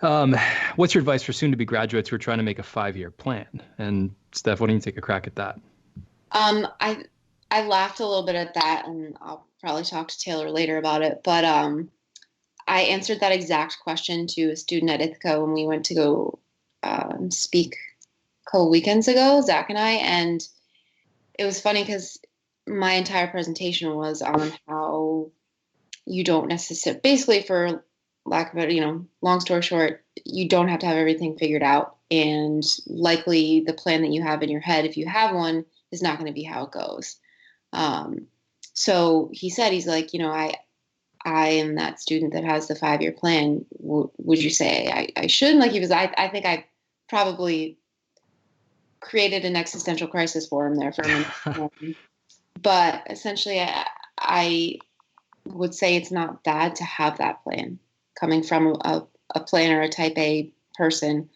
Um, what's your advice for soon-to-be graduates who are trying to make a 5-year plan? And Steph, why don't you take a crack at that? I laughed a little bit at that, and I'll probably talk to Taylor later about it. But I answered that exact question to a student at Ithaca when we went to go speak a couple weekends ago, Zach and I, and it was funny because my entire presentation was on how you don't necessarily, basically, for lack of a, long story short, you don't have to have everything figured out, and likely the plan that you have in your head, if you have one, is not going to be how it goes. Um, so he said, he's like, I am that student that has the 5-year plan. Would you say I should? Like he was, I think I probably created an existential crisis for him there for a minute. But essentially, I would say it's not bad to have that plan coming from a planner, a type A person.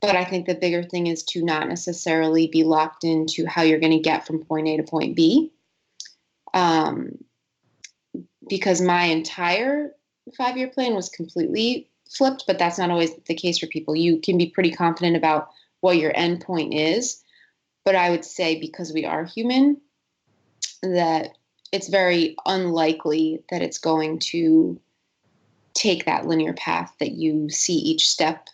But I think the bigger thing is to not necessarily be locked into how you're going to get from point A to point B. Because my entire 5-year plan was completely flipped, but that's not always the case for people. You can be pretty confident about what your end point is. But I would say because we are human, that it's very unlikely that it's going to take that linear path that you see each step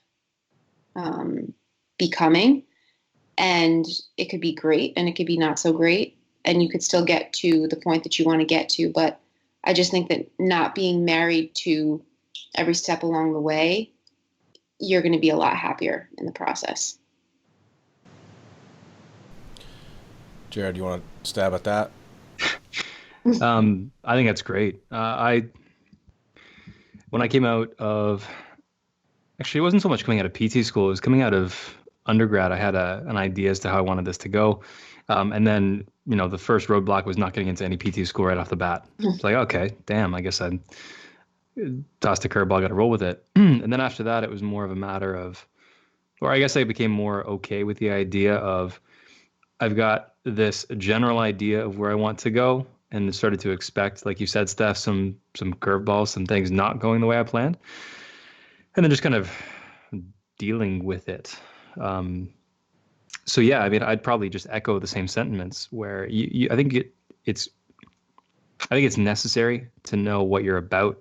becoming. And it could be great and it could be not so great. And you could still get to the point that you want to get to. But I just think that not being married to every step along the way, you're going to be a lot happier in the process. Jared, you want to stab at that? I think that's great. When I came out of, actually, it wasn't so much coming out of PT school, it was coming out of undergrad. I had an idea as to how I wanted this to go. And then, the first roadblock was not getting into any PT school right off the bat. It's like, okay, damn, I guess I tossed a curveball, got to roll with it. And then after that, it was more of a matter of, or I guess I became more okay with the idea of, I've got this general idea of where I want to go and started to expect, like you said, Steph, some curveballs, some things not going the way I planned. And then just kind of dealing with it. So yeah, I mean, I'd probably just echo the same sentiments where I think it's necessary to know what you're about.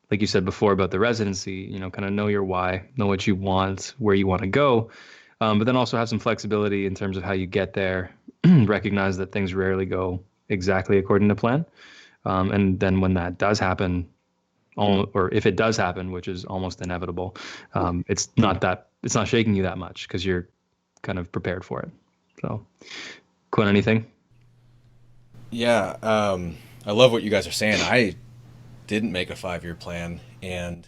Like you said before about the residency, kind of know your why, know what you want, where you want to go. But then also have some flexibility in terms of how you get there, recognize that things rarely go exactly according to plan. And then when that does happen, or if it does happen, which is almost inevitable, it's not shaking you that much because you're kind of prepared for it. So, Quinn, anything? Yeah, I love what you guys are saying. I didn't make a 5-year plan, and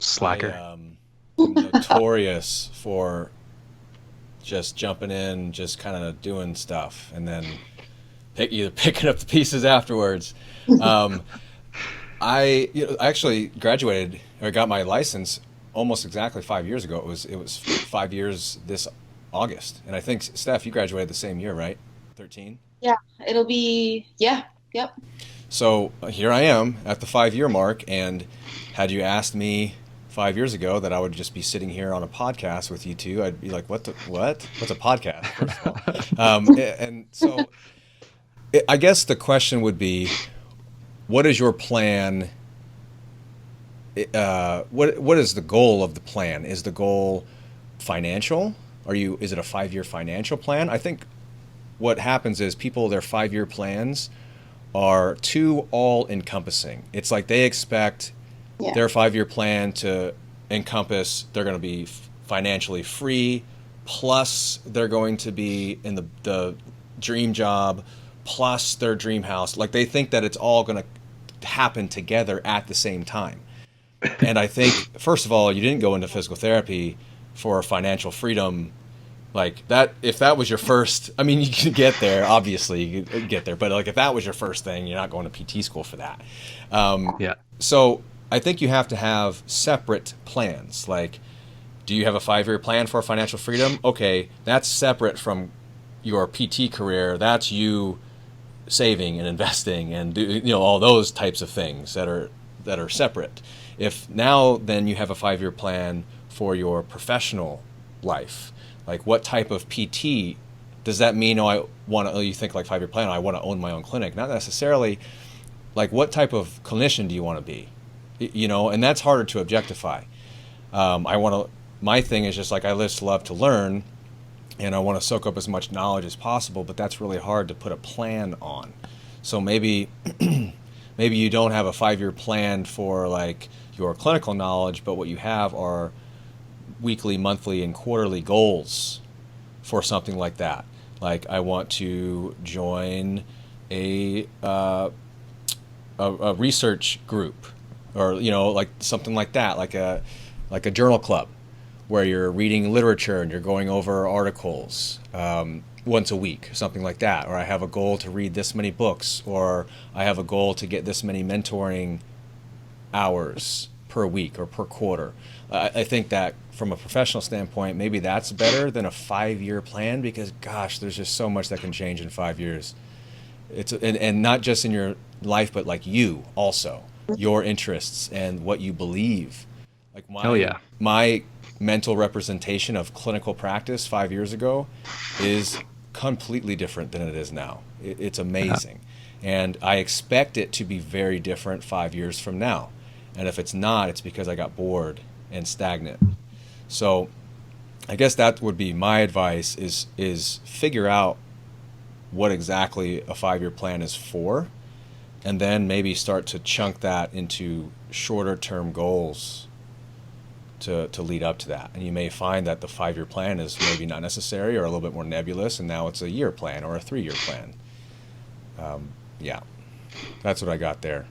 Slacker. I'm notorious for just jumping in, just kind of doing stuff, and then either picking up the pieces afterwards. I actually graduated or got my license almost exactly 5 years ago. It was 5 years this August, and I think Steph, you graduated the same year, right? 13. Yeah, it'll be yep. So here I am at the 5-year mark, and had you asked me 5 years ago that I would just be sitting here on a podcast with you two, I'd be like, what? What's a podcast, first of all? And so I guess the question would be, what is your plan? What is the goal of the plan? Is the goal financial? Is it a 5-year financial plan? I think what happens is their 5-year plans are too all-encompassing. It's like they expect their 5-year plan to encompass they're going to be financially free, plus they're going to be in the dream job, plus their dream house. Like they think that it's all going to happen together at the same time. And I think, first of all, you didn't go into physical therapy for financial freedom. Like that, if that was your first, I mean, you can get there, obviously you can get there, but like if that was your first thing, you're not going to PT school for that. So I think you have to have separate plans. Like, do you have a 5-year plan for financial freedom? Okay, that's separate from your PT career. That's you saving and investing and all those types of things that are separate. if now then you have a 5-year plan for your professional life, like what type of PT does that mean? You think like 5-year plan, I want to own my own clinic. Not necessarily. Like what type of clinician do you want to be? And that's harder to objectify. My thing is just like, I just love to learn and I want to soak up as much knowledge as possible, but that's really hard to put a plan on. So maybe you don't have a 5-year plan for like your clinical knowledge, but what you have are weekly, monthly, and quarterly goals for something like that. Like I want to join a research group, or like something like that, like a journal club where you're reading literature and you're going over articles once a week, something like that. Or I have a goal to read this many books, or I have a goal to get this many mentoring hours per week or per quarter. I think that from a professional standpoint, maybe that's better than a 5-year plan, because gosh, there's just so much that can change in 5 years. And not just in your life, but like you also, your interests and what you believe. Like my mental representation of clinical practice 5 years ago is completely different than it is now. It's amazing. And I expect it to be very different 5 years from now. And if it's not, it's because I got bored and stagnant. So I guess that would be my advice, is figure out what exactly a 5-year plan is for, and then maybe start to chunk that into shorter term goals to lead up to that. And you may find that the 5-year plan is maybe not necessary or a little bit more nebulous, and now it's a year plan or a 3-year plan. Yeah, that's what I got there.